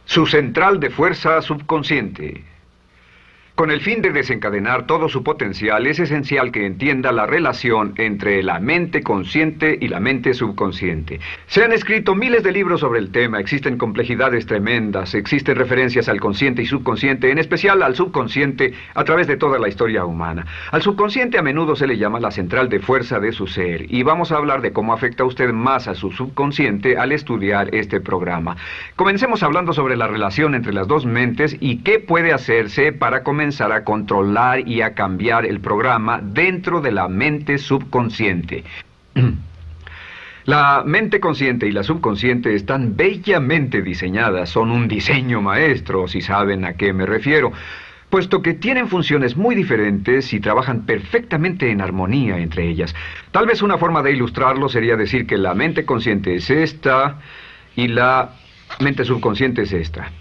Su central de fuerza subconsciente. Con el fin de desencadenar todo su potencial, es esencial que entienda la relación entre la mente consciente y la mente subconsciente. Se han escrito miles de libros sobre el tema, existen complejidades tremendas, existen referencias al consciente y subconsciente, en especial al subconsciente, a través de toda la historia humana. Al subconsciente a menudo se le llama la central de fuerza de su ser, y vamos a hablar de cómo afecta a usted más a su subconsciente al estudiar este programa. Comencemos hablando sobre la relación entre las dos mentes y qué puede hacerse para comenzar a controlar y a cambiar el programa dentro de la mente subconsciente. La mente consciente y la subconsciente están bellamente diseñadas, son un diseño maestro, si saben a qué me refiero, puesto que tienen funciones muy diferentes y trabajan perfectamente en armonía entre ellas. Tal vez una forma de ilustrarlo sería decir que la mente consciente es esta y la mente subconsciente es esta.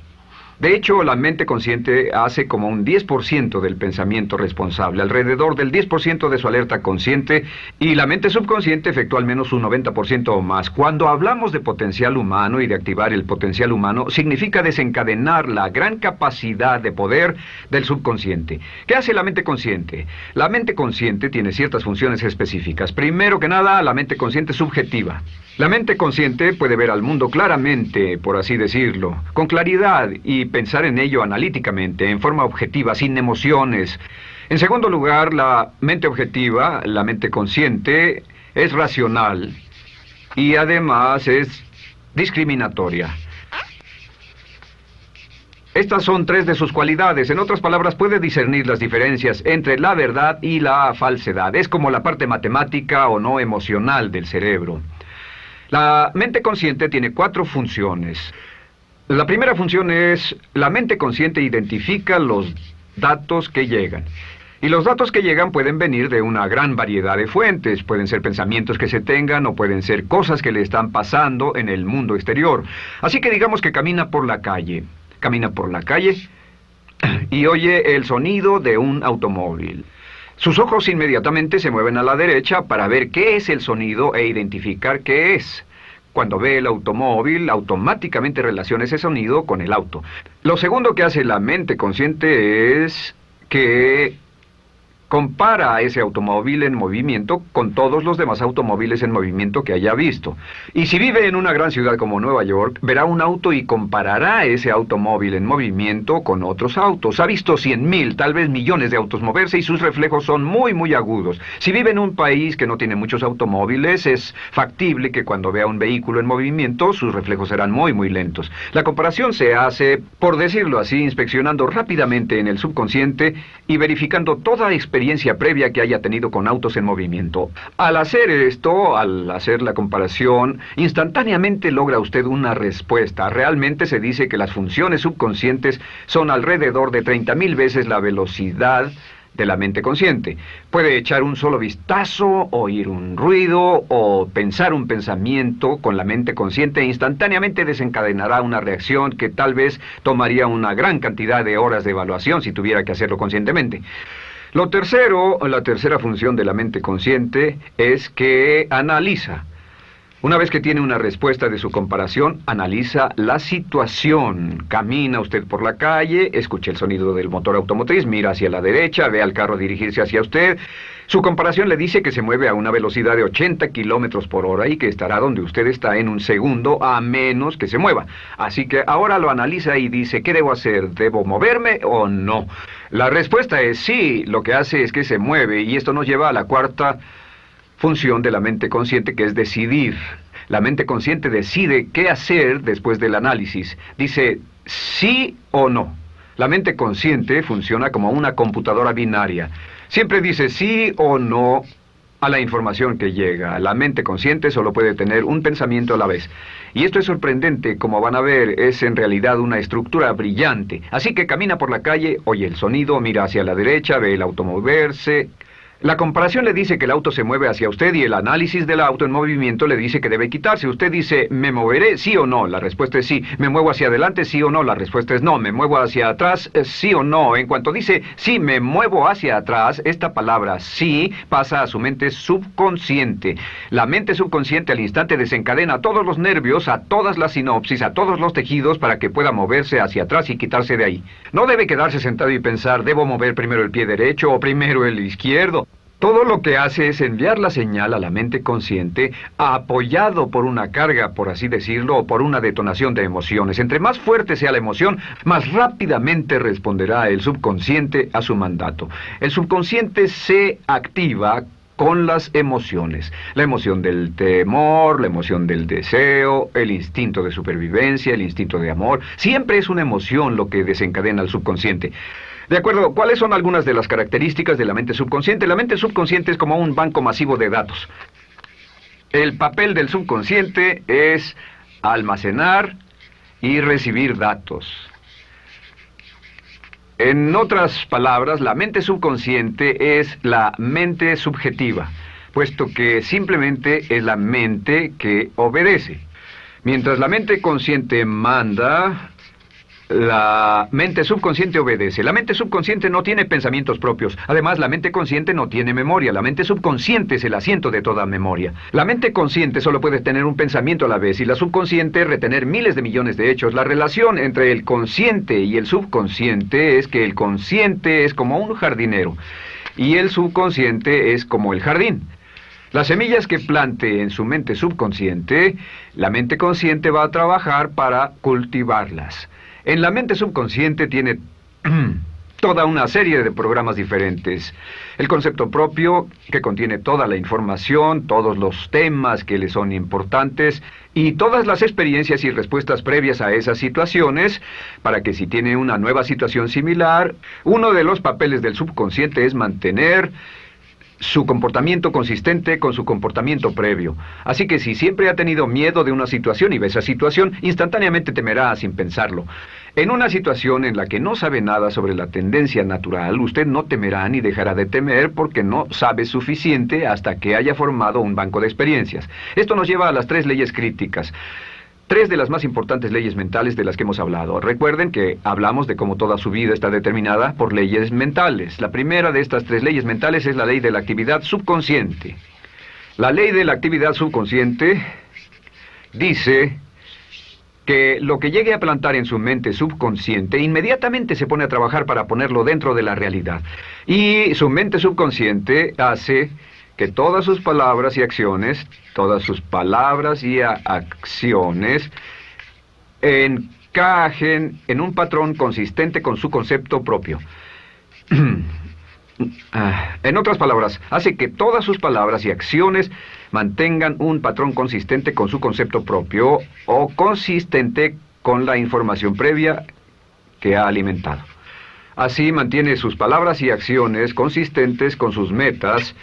De hecho, la mente consciente hace como un 10% del pensamiento responsable, alrededor del 10% de su alerta consciente, y la mente subconsciente efectúa al menos un 90% o más. Cuando hablamos de potencial humano y de activar el potencial humano, significa desencadenar la gran capacidad de poder del subconsciente. ¿Qué hace la mente consciente? La mente consciente tiene ciertas funciones específicas. Primero que nada, la mente consciente subjetiva. La mente consciente puede ver al mundo claramente, por así decirlo, con claridad y pensar en ello analíticamente, en forma objetiva, sin emociones. En segundo lugar, la mente objetiva, la mente consciente, es racional y además es discriminatoria. Estas son tres de sus cualidades. En otras palabras, puede discernir las diferencias entre la verdad y la falsedad. Es como la parte matemática o no emocional del cerebro. La mente consciente tiene 4 funciones. La primera función es, la mente consciente identifica los datos que llegan. Y los datos que llegan pueden venir de una gran variedad de fuentes. Pueden ser pensamientos que se tengan o pueden ser cosas que le están pasando en el mundo exterior. Así que digamos que camina por la calle. Camina por la calle y oye el sonido de un automóvil. Sus ojos inmediatamente se mueven a la derecha para ver qué es el sonido e identificar qué es. Cuando ve el automóvil, automáticamente relaciona ese sonido con el auto. Lo segundo que hace la mente consciente es que compara a ese automóvil en movimiento con todos los demás automóviles en movimiento que haya visto. Y si vive en una gran ciudad como Nueva York, verá un auto y comparará ese automóvil en movimiento con otros autos. Ha visto 100,000, tal vez millones de autos moverse y sus reflejos son muy, muy agudos. Si vive en un país que no tiene muchos automóviles, es factible que cuando vea un vehículo en movimiento, sus reflejos serán muy, muy lentos. La comparación se hace, por decirlo así, inspeccionando rápidamente en el subconsciente y verificando toda experiencia previa que haya tenido con autos en movimiento. Al hacer esto, al hacer la comparación, instantáneamente logra usted una respuesta. Realmente se dice que las funciones subconscientes son alrededor de 30,000 veces la velocidad de la mente consciente. Puede echar un solo vistazo, oír un ruido o pensar un pensamiento con la mente consciente e instantáneamente desencadenará una reacción que tal vez tomaría una gran cantidad de horas de evaluación si tuviera que hacerlo conscientemente. La tercera función de la mente consciente es que analiza. Una vez que tiene una respuesta de su comparación, analiza la situación. Camina usted por la calle, escucha el sonido del motor automotriz, mira hacia la derecha, ve al carro dirigirse hacia usted. Su comparación le dice que se mueve a una velocidad de 80 kilómetros por hora y que estará donde usted está en un segundo, a menos que se mueva. Así que ahora lo analiza y dice, ¿qué debo hacer? ¿Debo moverme o no? La respuesta es sí. Lo que hace es que se mueve, y esto nos lleva a la cuarta función de la mente consciente, que es decidir. La mente consciente decide qué hacer después del análisis. Dice sí o no. La mente consciente funciona como una computadora binaria. Siempre dice sí o no a la información que llega. La mente consciente solo puede tener un pensamiento a la vez. Y esto es sorprendente, como van a ver, es en realidad una estructura brillante. Así que camina por la calle, oye el sonido, mira hacia la derecha, ve el auto moverse. La comparación le dice que el auto se mueve hacia usted y el análisis del auto en movimiento le dice que debe quitarse. Usted dice, ¿me moveré? ¿Sí o no? La respuesta es sí. ¿Me muevo hacia adelante? ¿Sí o no? La respuesta es no. ¿Me muevo hacia atrás? ¿Sí o no? En cuanto dice, sí, me muevo hacia atrás, esta palabra sí pasa a su mente subconsciente. La mente subconsciente al instante desencadena a todos los nervios, a todas las sinapsis, a todos los tejidos para que pueda moverse hacia atrás y quitarse de ahí. No debe quedarse sentado y pensar, ¿debo mover primero el pie derecho o primero el izquierdo? Todo lo que hace es enviar la señal a la mente consciente, apoyado por una carga, por así decirlo, o por una detonación de emociones. Entre más fuerte sea la emoción, más rápidamente responderá el subconsciente a su mandato. El subconsciente se activa con las emociones. La emoción del temor, la emoción del deseo, el instinto de supervivencia, el instinto de amor. Siempre es una emoción lo que desencadena al subconsciente. De acuerdo, ¿cuáles son algunas de las características de la mente subconsciente? La mente subconsciente es como un banco masivo de datos. El papel del subconsciente es almacenar y recibir datos. En otras palabras, la mente subconsciente es la mente subjetiva, puesto que simplemente es la mente que obedece. Mientras la mente consciente manda, la mente subconsciente obedece. La mente subconsciente no tiene pensamientos propios. Además, la mente consciente no tiene memoria. La mente subconsciente es el asiento de toda memoria. La mente consciente solo puede tener un pensamiento a la vez y la subconsciente retener miles de millones de hechos. La relación entre el consciente y el subconsciente es que el consciente es como un jardinero y el subconsciente es como el jardín. Las semillas que plante en su mente subconsciente, la mente consciente va a trabajar para cultivarlas. En la mente subconsciente tiene toda una serie de programas diferentes. El concepto propio, que contiene toda la información, todos los temas que le son importantes y todas las experiencias y respuestas previas a esas situaciones, para que si tiene una nueva situación similar, uno de los papeles del subconsciente es mantener su comportamiento consistente con su comportamiento previo. Así que si siempre ha tenido miedo de una situación y ve esa situación, instantáneamente temerá sin pensarlo. En una situación en la que no sabe nada sobre la tendencia natural, usted no temerá ni dejará de temer porque no sabe suficiente hasta que haya formado un banco de experiencias. Esto nos lleva a las 3 leyes críticas. 3 de las más importantes leyes mentales de las que hemos hablado. Recuerden que hablamos de cómo toda su vida está determinada por leyes mentales. La primera de estas 3 leyes mentales es la ley de la actividad subconsciente. La ley de la actividad subconsciente dice que lo que llegue a plantar en su mente subconsciente inmediatamente se pone a trabajar para ponerlo dentro de la realidad. Y su mente subconsciente hace que todas sus palabras y acciones encajen en un patrón consistente con su concepto propio. En otras palabras, hace que todas sus palabras y acciones mantengan un patrón consistente con su concepto propio o consistente con la información previa que ha alimentado. Así mantiene sus palabras y acciones consistentes con sus metas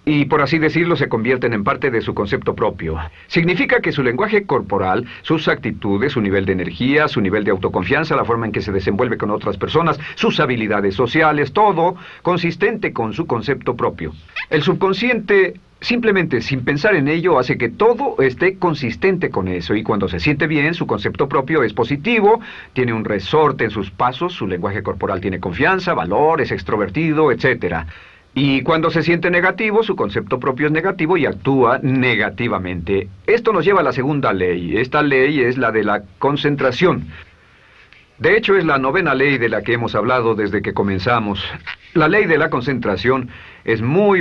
y, por así decirlo, se convierten en parte de su concepto propio. Significa que su lenguaje corporal, sus actitudes, su nivel de energía, su nivel de autoconfianza, la forma en que se desenvuelve con otras personas, sus habilidades sociales, todo consistente con su concepto propio. El subconsciente, simplemente sin pensar en ello, hace que todo esté consistente con eso, y cuando se siente bien, su concepto propio es positivo, tiene un resorte en sus pasos, su lenguaje corporal tiene confianza, valor, es extrovertido, etc. Y cuando se siente negativo, su concepto propio es negativo y actúa negativamente. Esto nos lleva a la segunda ley. Esta ley es la de la concentración. De hecho, es la 9ª ley de la que hemos hablado desde que comenzamos. La ley de la concentración es muy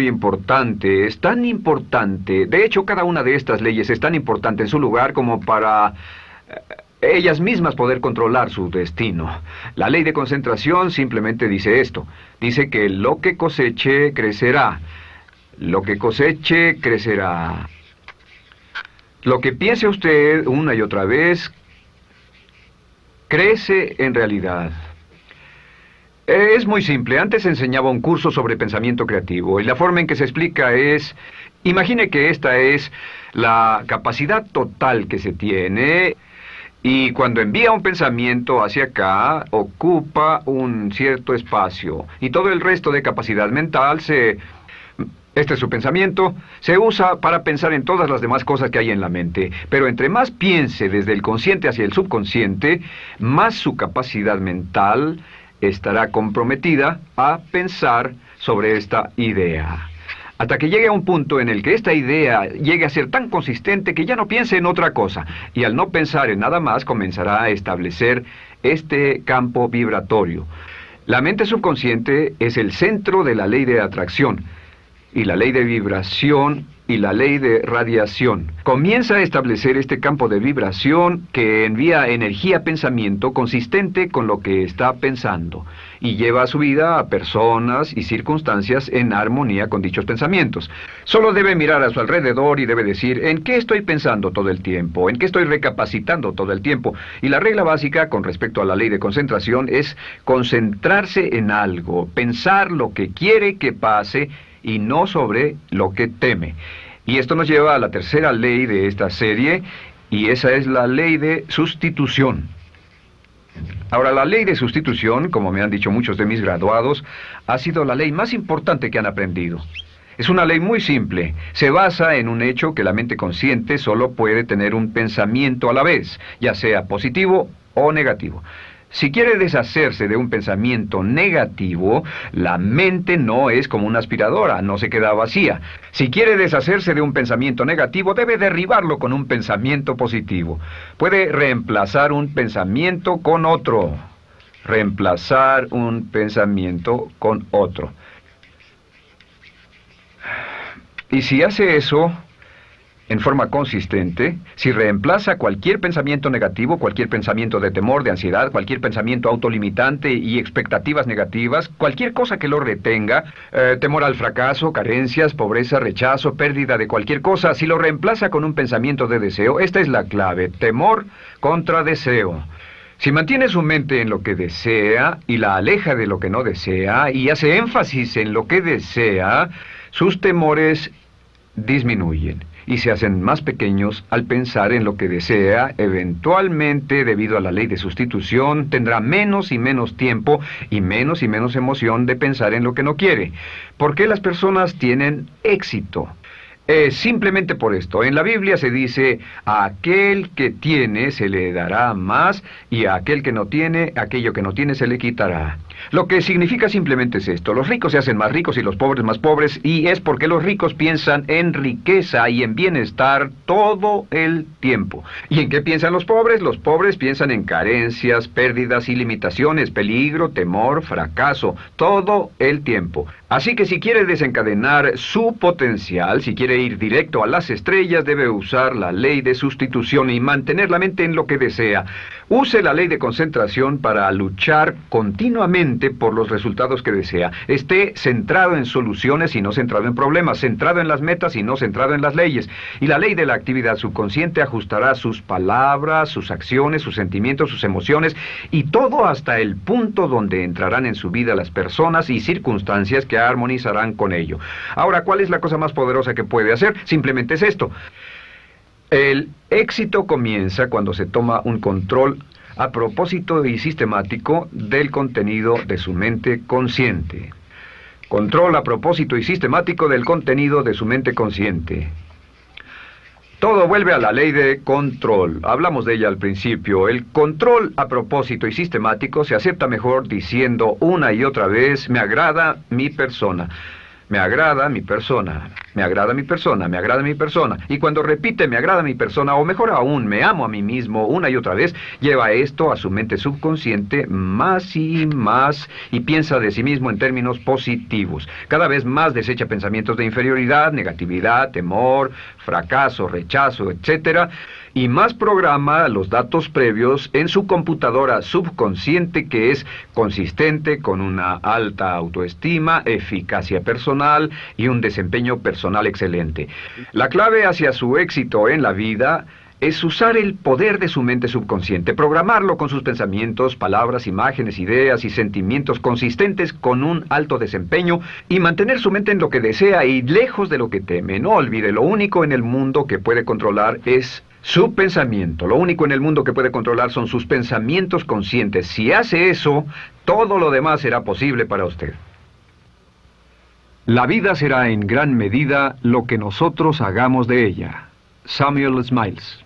importante. Es tan importante. De hecho, cada una de estas leyes es tan importante en su lugar como para ellas mismas poder controlar su destino. La ley de concentración simplemente dice esto. Dice que lo que coseche, crecerá. Lo que coseche, crecerá. Lo que piense usted una y otra vez, crece en realidad. Es muy simple. Antes enseñaba un curso sobre pensamiento creativo y la forma en que se explica es, imagine que esta es la capacidad total que se tiene Y cuando envía un pensamiento hacia acá, ocupa un cierto espacio. Y todo el resto de capacidad mental este es su pensamiento, se usa para pensar en todas las demás cosas que hay en la mente. Pero entre más piense desde el consciente hacia el subconsciente, más su capacidad mental estará comprometida a pensar sobre esta idea. Hasta que llegue a un punto en el que esta idea llegue a ser tan consistente que ya no piense en otra cosa. Y al no pensar en nada más, comenzará a establecer este campo vibratorio. La mente subconsciente es el centro de la ley de atracción, y la ley de vibración y la ley de radiación. Comienza a establecer este campo de vibración que envía energía-pensamiento consistente con lo que está pensando y lleva a su vida a personas y circunstancias en armonía con dichos pensamientos. Solo debe mirar a su alrededor y debe decir, ¿en qué estoy pensando todo el tiempo? ¿En qué estoy recapacitando todo el tiempo? Y la regla básica con respecto a la ley de concentración es concentrarse en algo, pensar lo que quiere que pase y no sobre lo que teme. Y esto nos lleva a la tercera ley de esta serie, y esa es la ley de sustitución. Ahora, la ley de sustitución, como me han dicho muchos de mis graduados, ha sido la ley más importante que han aprendido. Es una ley muy simple. Se basa en un hecho que la mente consciente solo puede tener un pensamiento a la vez, ya sea positivo o negativo. Si quiere deshacerse de un pensamiento negativo, la mente no es como una aspiradora, no se queda vacía. Si quiere deshacerse de un pensamiento negativo, debe derribarlo con un pensamiento positivo. Puede reemplazar un pensamiento con otro. Reemplazar un pensamiento con otro. Y si hace eso en forma consistente, si reemplaza cualquier pensamiento negativo, cualquier pensamiento de temor, de ansiedad, cualquier pensamiento autolimitante y expectativas negativas, cualquier cosa que lo retenga, temor al fracaso, carencias, pobreza, rechazo, pérdida de cualquier cosa, si lo reemplaza con un pensamiento de deseo, esta es la clave: temor contra deseo. Si mantiene su mente en lo que desea y la aleja de lo que no desea y hace énfasis en lo que desea, sus temores disminuyen y se hacen más pequeños al pensar en lo que desea. Eventualmente, debido a la ley de sustitución, tendrá menos y menos tiempo y menos emoción de pensar en lo que no quiere. ¿Por qué las personas tienen éxito? Simplemente por esto. En la Biblia se dice, a aquel que tiene se le dará más, y a aquel que no tiene, aquello que no tiene se le quitará. Lo que significa simplemente es esto: los ricos se hacen más ricos y los pobres más pobres, y es porque los ricos piensan en riqueza y en bienestar todo el tiempo. ¿Y en qué piensan los pobres? Los pobres piensan en carencias, pérdidas y limitaciones, peligro, temor, fracaso, todo el tiempo. Así que si quiere desencadenar su potencial, si quiere ir directo a las estrellas, debe usar la ley de sustitución y mantener la mente en lo que desea. Use la ley de concentración para luchar continuamente por los resultados que desea. Esté centrado en soluciones y no centrado en problemas, centrado en las metas y no centrado en las leyes. Y la ley de la actividad subconsciente ajustará sus palabras, sus acciones, sus sentimientos, sus emociones y todo hasta el punto donde entrarán en su vida las personas y circunstancias que armonizarán con ello. Ahora, ¿cuál es la cosa más poderosa que puede hacer? Simplemente es esto. El éxito comienza cuando se toma un control a propósito y sistemático del contenido de su mente consciente. Control a propósito y sistemático del contenido de su mente consciente. Todo vuelve a la ley de control. Hablamos de ella al principio. El control a propósito y sistemático se acepta mejor diciendo una y otra vez: me agrada mi persona. Me agrada mi persona, me agrada mi persona, me agrada mi persona. Y cuando repite me agrada mi persona, o mejor aún, me amo a mí mismo una y otra vez, lleva esto a su mente subconsciente más y más y piensa de sí mismo en términos positivos. Cada vez más desecha pensamientos de inferioridad, negatividad, temor, fracaso, rechazo, etc. Y más programa los datos previos en su computadora subconsciente, que es consistente con una alta autoestima, eficacia personal y un desempeño personal excelente. La clave hacia su éxito en la vida es usar el poder de su mente subconsciente, programarlo con sus pensamientos, palabras, imágenes, ideas y sentimientos consistentes con un alto desempeño y mantener su mente en lo que desea y lejos de lo que teme. No olvide, lo único en el mundo que puede controlar es su pensamiento. Lo único en el mundo que puede controlar son sus pensamientos conscientes. Si hace eso, todo lo demás será posible para usted. La vida será en gran medida lo que nosotros hagamos de ella. Samuel Smiles.